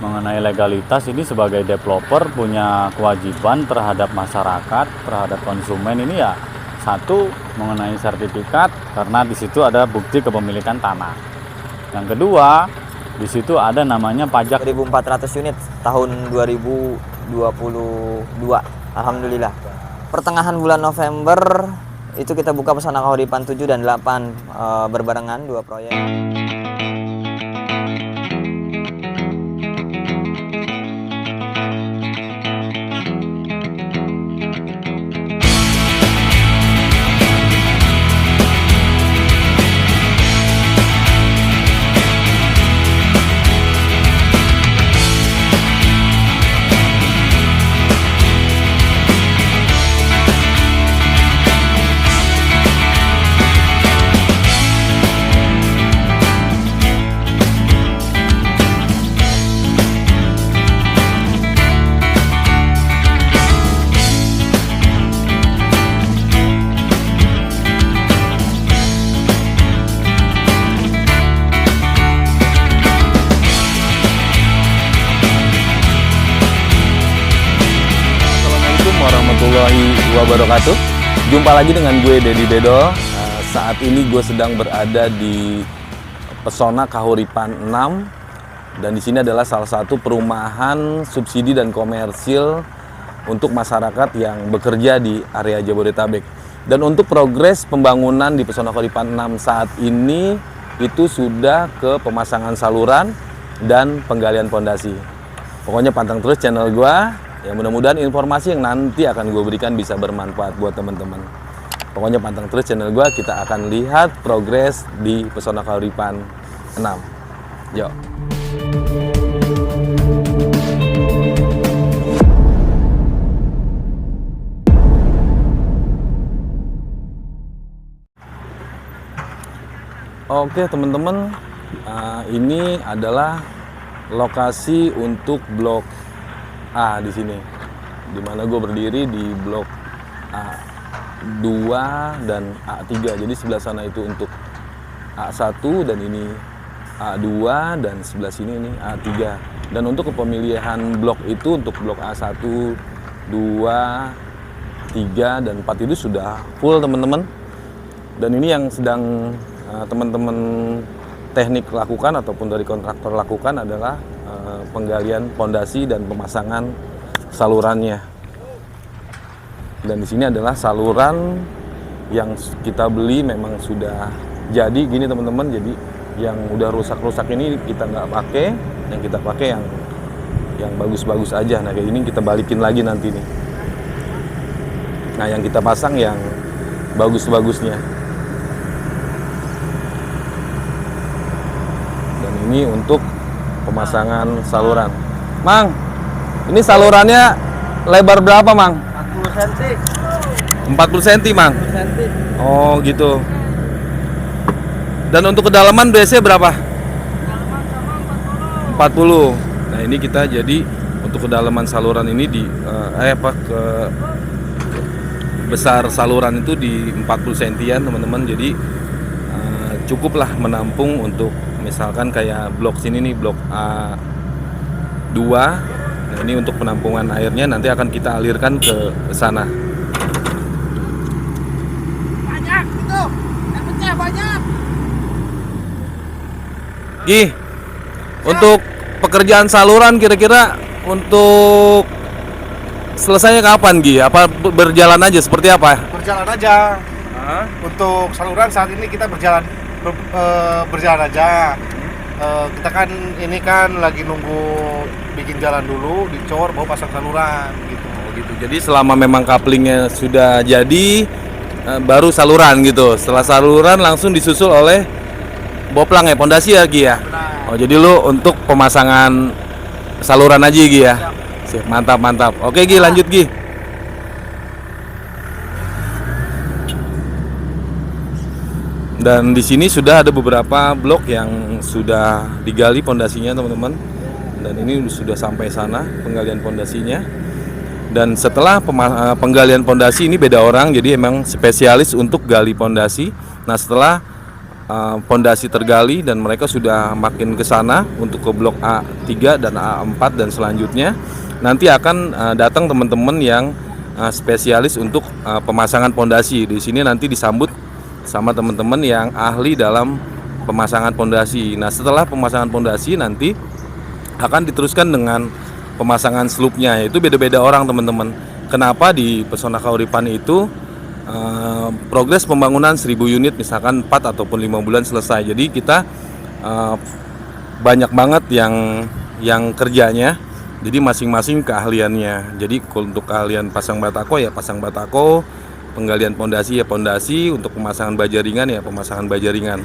mengenai legalitas ini sebagai developer punya kewajiban terhadap masyarakat, terhadap konsumen ini ya satu mengenai sertifikat karena di situ ada bukti kepemilikan tanah. Yang kedua, di situ ada namanya pajak 1.400 unit tahun 2022. Alhamdulillah. Pertengahan bulan November itu kita buka Pesona Kahuripan 7 dan 8 berbarengan 2 proyek. Warahmatullahi wabarakatuh. Jumpa lagi dengan gue Dedi Dedo. Saat ini gue sedang berada di Pesona Kahuripan 6 dan di sini adalah salah satu perumahan subsidi dan komersil untuk masyarakat yang bekerja di area Jabodetabek. Dan untuk progres pembangunan di Pesona Kahuripan 6 saat ini itu sudah ke pemasangan saluran dan penggalian pondasi. Pokoknya pantang terus channel gue. Ya mudah-mudahan informasi yang nanti akan gue berikan bisa bermanfaat buat teman-teman. Pokoknya pantang terus channel gue, kita akan lihat progres di Pesona Kahuripan 6. Yuk. Oke teman-teman, ini adalah lokasi untuk blok A di sini, dimana gue berdiri di blok A2 dan A3. Jadi sebelah sana itu untuk A1 dan ini A2 dan sebelah sini ini A3. Dan untuk kepemilihan blok itu untuk blok A1, 2, 3 dan 4 itu sudah full teman-teman. Dan ini yang sedang teman-teman teknik lakukan ataupun dari kontraktor lakukan adalah penggalian pondasi dan pemasangan salurannya. Dan di sini adalah saluran yang kita beli memang sudah jadi gini teman-teman. Jadi yang udah rusak-rusak ini kita nggak pakai, yang kita pakai yang bagus-bagus aja. Nah kayak ini kita balikin lagi nanti nih. Nah yang kita pasang yang bagus-bagusnya. Dan ini untuk pemasangan saluran. Mang, ini salurannya lebar berapa, Mang? 40 cm. 40 cm, Mang? 40 cm. Oh, gitu. Dan untuk kedalaman biasanya berapa? Kedalaman 40. Nah, ini kita jadi untuk kedalaman saluran ini di besar saluran itu di 40 cm-an, teman-teman. Jadi cukuplah menampung untuk misalkan kayak blok sini nih, blok A2. Nah, ini untuk penampungan airnya nanti akan kita alirkan ke sana. Banyak itu. Yang pecah banyak. Gih, untuk pekerjaan saluran kira-kira untuk selesainya kapan, Gi? Apa berjalan aja seperti apa? Berjalan aja. Untuk saluran saat ini kita berjalan aja. Kita kan ini kan lagi nunggu bikin jalan dulu, dicor, baru pasang saluran gitu. Gitu. Jadi selama memang couplingnya sudah jadi, baru saluran gitu. Setelah saluran langsung disusul oleh boplang ya, pondasi ya, Gi ya. Nah, Oh jadi lu untuk pemasangan saluran aja, Gi ya. Sip, mantap mantap. Oke Gi, lanjut Gi. Dan di sini sudah ada beberapa blok yang sudah digali pondasinya teman-teman. Dan ini sudah sampai sana penggalian pondasinya. Dan setelah penggalian pondasi ini beda orang, jadi emang spesialis untuk gali pondasi. Nah setelah pondasi tergali dan mereka sudah makin ke sana untuk ke blok A3 dan A4 dan selanjutnya. Nanti akan datang teman-teman yang spesialis untuk pemasangan pondasi. Di sini nanti disambut sama teman-teman yang ahli dalam pemasangan pondasi. Nah, setelah pemasangan pondasi nanti akan diteruskan dengan pemasangan sloopnya. Itu beda-beda orang teman-teman. Kenapa di Pesona Kahuripan itu progres pembangunan 1000 unit misalkan 4 ataupun 5 bulan selesai. Jadi kita banyak banget yang kerjanya. Jadi masing-masing keahliannya. Jadi untuk keahlian pasang batako ya pasang batako, penggalian pondasi ya pondasi, untuk pemasangan baja ringan ya pemasangan baja ringan.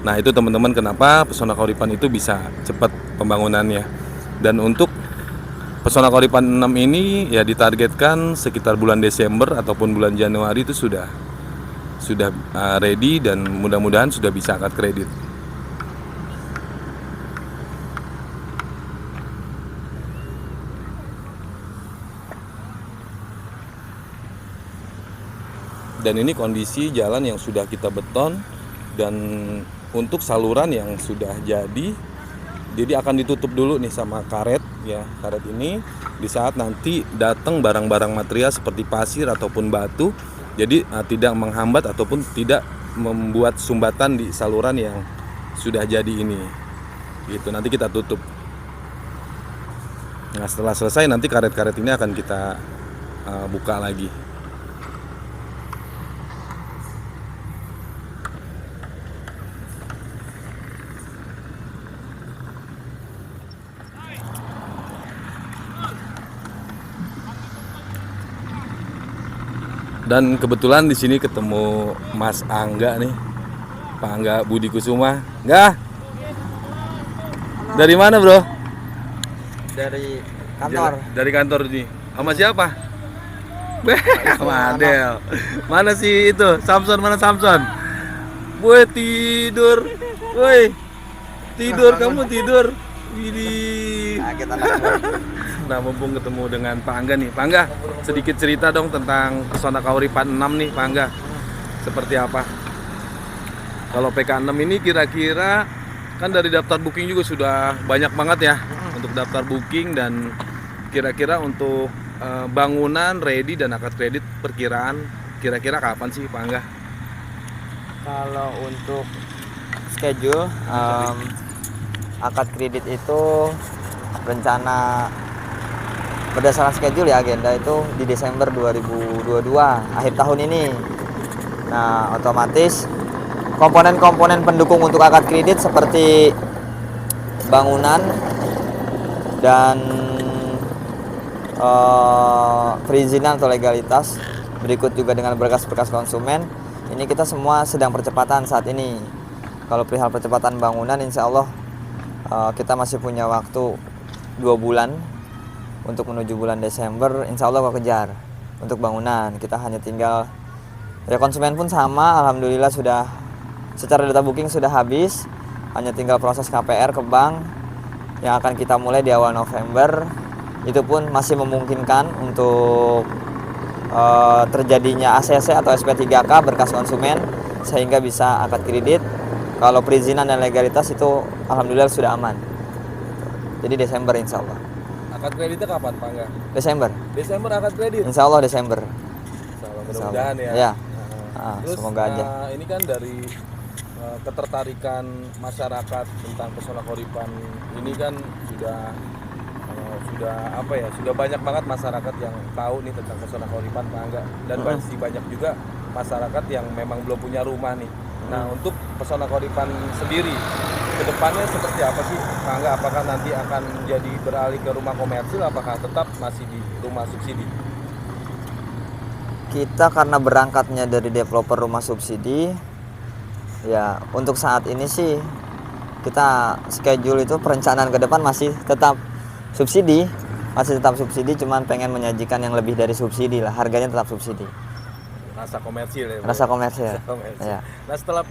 Nah, itu teman-teman kenapa Pesona Kahuripan itu bisa cepat pembangunannya. Dan untuk Pesona Kahuripan 6 ini ya ditargetkan sekitar bulan Desember ataupun bulan Januari itu sudah ready dan mudah-mudahan sudah bisa akad kredit. Dan ini kondisi jalan yang sudah kita beton, dan untuk saluran yang sudah jadi akan ditutup dulu nih sama karet ya. Karet ini di saat nanti datang barang-barang material seperti pasir ataupun batu, jadi tidak menghambat ataupun tidak membuat sumbatan di saluran yang sudah jadi ini. Gitu, nanti kita tutup. Nah, setelah selesai nanti karet-karet ini akan kita buka lagi. Dan kebetulan di sini ketemu Mas Angga nih, Pak Angga Budi Kusuma. Enggak? Dari mana bro? Dari kantor. Dari kantor nih. Sama siapa? Madel. Mana sih itu? Samson, mana Samson? Gue tidur. Woi. Tidur, kamu tidur. Widih. Nah, mumpung ketemu dengan Pak Angga nih. Pak Angga, sedikit cerita dong tentang Pesona Kahuripan 6 nih, Pak Angga. Seperti apa? Kalau PK6 ini kira-kira kan dari daftar booking juga sudah banyak banget ya untuk daftar booking, dan kira-kira untuk bangunan ready dan akad kredit perkiraan kira-kira kapan sih Pak Angga? Kalau untuk schedule akad kredit itu rencana berdasarkan schedule ya, agenda itu di Desember 2022 akhir tahun ini. Nah, otomatis komponen-komponen pendukung untuk akad kredit seperti bangunan dan perizinan atau legalitas, berikut juga dengan berkas-berkas konsumen, ini kita semua sedang percepatan saat ini. Kalau perihal percepatan bangunan, insya Allah kita masih punya waktu 2 bulan untuk menuju bulan Desember. Insya Allah kok kejar untuk bangunan. Kita hanya tinggal, ya konsumen pun sama, alhamdulillah sudah secara data booking sudah habis, hanya tinggal proses KPR ke bank yang akan kita mulai di awal November. Itu pun masih memungkinkan untuk terjadinya ACC atau SP3K berkas konsumen sehingga bisa akad kredit. Kalau perizinan dan legalitas itu alhamdulillah sudah aman. Jadi Desember insya Allah. Akad kreditnya kapan Pak Angga? Desember. Desember akad kredit? Insya Allah Desember. Mudah-mudahan ya. Ya. Terus semoga aja. Ini kan dari ketertarikan masyarakat tentang Pesona Kahuripan ini kan sudah apa ya, sudah banyak banget masyarakat yang tahu nih tentang Pesona Kahuripan Pak Angga, dan masih banyak juga masyarakat yang memang belum punya rumah nih. Nah, untuk Pesona Kahuripan sendiri kedepannya seperti apa sih Pak Angga? Apakah nanti akan jadi beralih ke rumah komersil, apakah tetap masih di rumah subsidi? Kita karena berangkatnya dari developer rumah subsidi, ya untuk saat ini sih kita schedule itu perencanaan ke depan masih tetap subsidi, cuman pengen menyajikan yang lebih dari subsidi lah, harganya tetap subsidi. Rasa komersil ya? Rasa komersil. Ya. Nah, setelah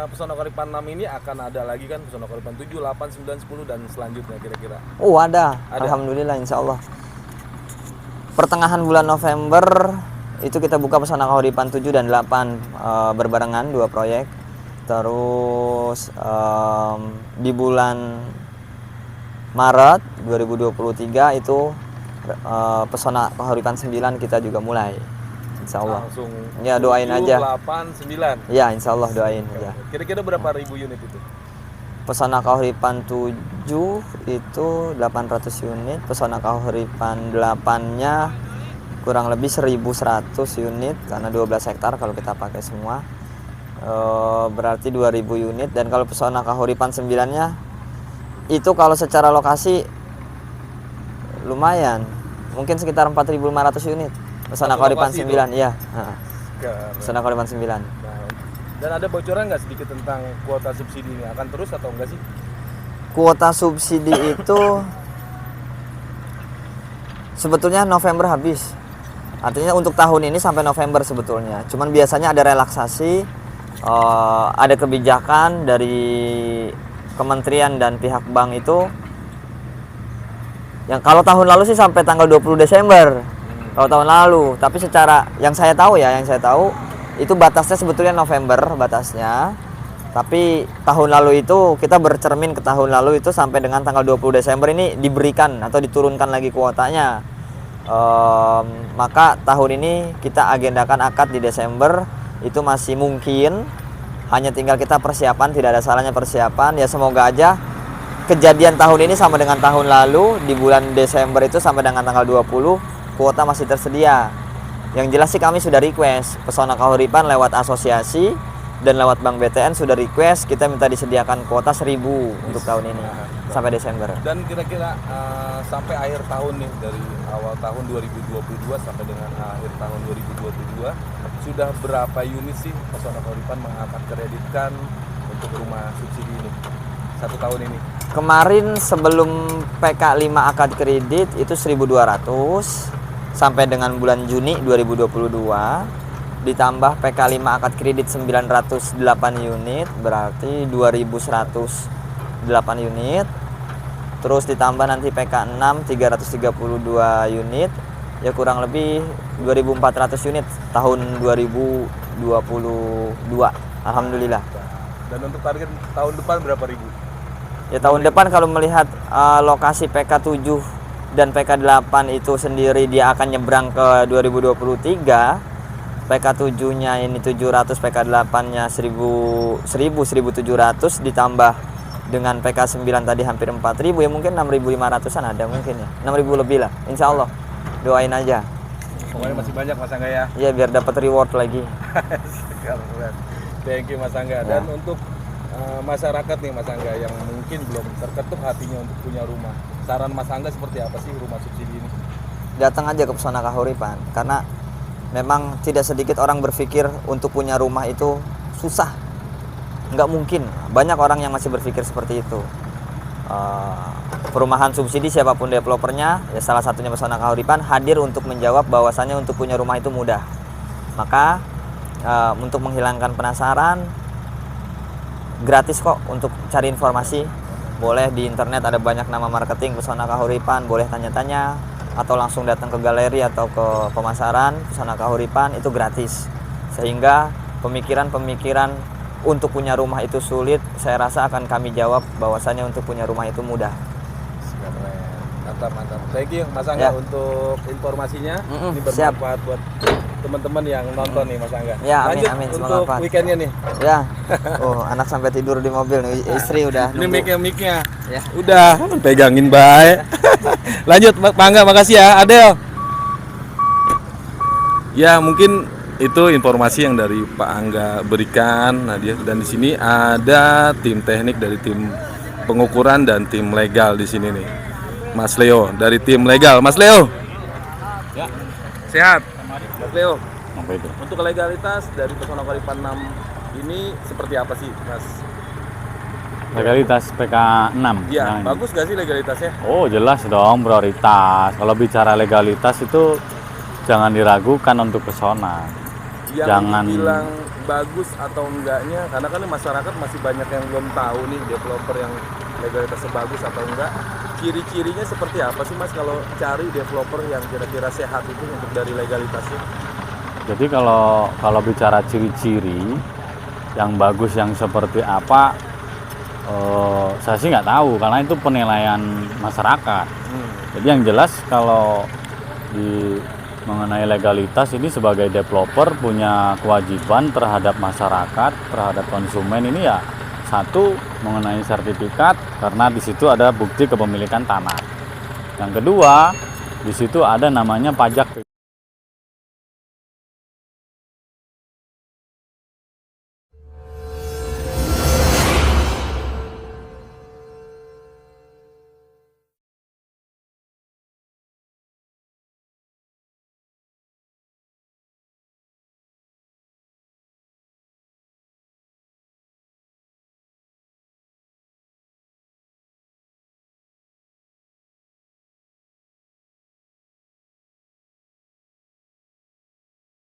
Pesona Kahuripan 6 ini akan ada lagi kan Pesona Kahuripan 7, 8, 9, 10 dan selanjutnya kira-kira? Ada. Alhamdulillah insya Allah. Pertengahan bulan November itu kita buka Pesona Kahuripan 7 dan 8 berbarengan 2 proyek. Terus di bulan Maret 2023 itu Pesona Kahuripan 9 kita juga mulai. Insya Allah. Langsung Ya, doain 7, aja. 8, 9. Ya, insya Allah doain aja. Kira-kira berapa ribu unit itu? Pesona Kahuripan 7 itu 800 unit, Pesona Kahuripan 8-nya kurang lebih 1100 unit karena 12 hektar kalau kita pakai semua. Berarti 2000 unit, dan kalau Pesona Kahuripan 9-nya itu kalau secara lokasi lumayan, mungkin sekitar 4500 unit. Pesona Kahuripan 9, iya. Pesona Kahuripan 9. Nah, dan ada bocoran nggak sedikit tentang kuota subsidi ini, akan terus atau enggak sih? Kuota subsidi itu sebetulnya November habis. Artinya untuk tahun ini sampai November sebetulnya. Cuman biasanya ada relaksasi, ada kebijakan dari kementerian dan pihak bank itu. Yang kalau tahun lalu sih sampai tanggal 20 Desember. Kalau tahun lalu, tapi secara yang saya tahu itu batasnya sebetulnya November batasnya. Tapi tahun lalu itu kita bercermin ke tahun lalu itu sampai dengan tanggal 20 Desember ini diberikan atau diturunkan lagi kuotanya. Maka tahun ini kita agendakan akad di Desember, itu masih mungkin, hanya tinggal kita persiapan, tidak ada salahnya persiapan. Ya semoga aja kejadian tahun ini sama dengan tahun lalu, di bulan Desember itu sampai dengan tanggal 20 kuota masih tersedia. Yang jelas sih kami sudah request, Pesona Kahuripan lewat asosiasi dan lewat Bank BTN sudah request kita minta disediakan kuota 1000 untuk tahun ini sampai Desember. Dan kira-kira sampai akhir tahun nih, dari awal tahun 2022 sampai dengan akhir tahun 2022 sudah berapa unit sih Pesona Kahuripan mengangkat kreditkan untuk rumah subsidi ini satu tahun ini? Kemarin sebelum PK 5 akad kredit itu 1200 sampai dengan bulan Juni 2022, ditambah PK 5 akad kredit 908 unit, berarti 2108 unit. Terus ditambah nanti PK 6 332 unit, ya kurang lebih 2400 unit tahun 2022. Alhamdulillah. Dan untuk target tahun depan berapa ribu? Ya tahun depan kalau melihat lokasi PK 7 dan PK 8 itu sendiri dia akan nyebrang ke 2023. PK 7-nya ini 700, PK 8-nya 1700 ditambah dengan PK 9 tadi hampir 4000, ya mungkin 6500-an ada mungkin ya. 6000 lebih lah. Insya Allah. Doain aja. Pokoknya masih banyak Mas Angga ya. Iya, biar dapat reward lagi. Thank you Mas Angga. Dan untuk masyarakat nih Mas Angga yang mungkin belum terketuk hatinya untuk punya rumah, saran Mas Angga seperti apa sih rumah subsidi ini? Datang aja ke Pesona Kahuripan, karena memang tidak sedikit orang berpikir untuk punya rumah itu susah, nggak mungkin. Banyak orang yang masih berpikir seperti itu. Perumahan subsidi siapapun developernya, ya salah satunya Pesona Kahuripan hadir untuk menjawab bahwasannya untuk punya rumah itu mudah. Maka untuk menghilangkan penasaran, gratis kok untuk cari informasi. Boleh di internet ada banyak nama marketing Pesona Kahuripan, boleh tanya-tanya atau langsung datang ke galeri atau ke pemasaran Pesona Kahuripan, itu gratis. Sehingga pemikiran-pemikiran untuk punya rumah itu sulit, saya rasa akan kami jawab bahwasannya untuk punya rumah itu mudah. Mantap. Thank you Mas Angga untuk informasinya. Ini bermanfaat buat teman-teman yang nonton nih Mas Angga. Ya, lanjut amin. untuk weekendnya nih. Ya. Oh, anak sampai tidur di mobil nih. Istri udah Ini mic-nya. Ya. Udah pegangin baik. Lanjut Pak Angga, makasih ya. Adel. Ya, mungkin itu informasi yang dari Pak Angga berikan. Nah, dan di sini ada tim teknik dari tim pengukuran dan tim legal di sini nih. Mas Leo dari tim legal. Mas Leo. Ya. Sehat. Mas Leo. Apa itu? Untuk legalitas dari Pesona Kahuripan 6 ini seperti apa sih, Mas? Legalitas PK 6. Iya, bagus gak sih legalitasnya? Oh, jelas dong, prioritas. Kalau bicara legalitas itu jangan diragukan untuk Pesona. Yang Jangan bilang bagus atau enggaknya, karena kan masyarakat masih banyak yang belum tahu nih developer yang legalitasnya bagus atau enggak. Ciri-cirinya seperti apa sih Mas kalau cari developer yang kira-kira sehat itu untuk dari legalitasnya? Jadi kalau bicara ciri-ciri, yang bagus yang seperti apa, saya sih nggak tahu karena itu penilaian masyarakat. Jadi yang jelas kalau mengenai legalitas ini sebagai developer punya kewajiban terhadap masyarakat, terhadap konsumen ini ya satu mengenai sertifikat karena di situ ada bukti kepemilikan tanah. Yang kedua di situ ada namanya pajak.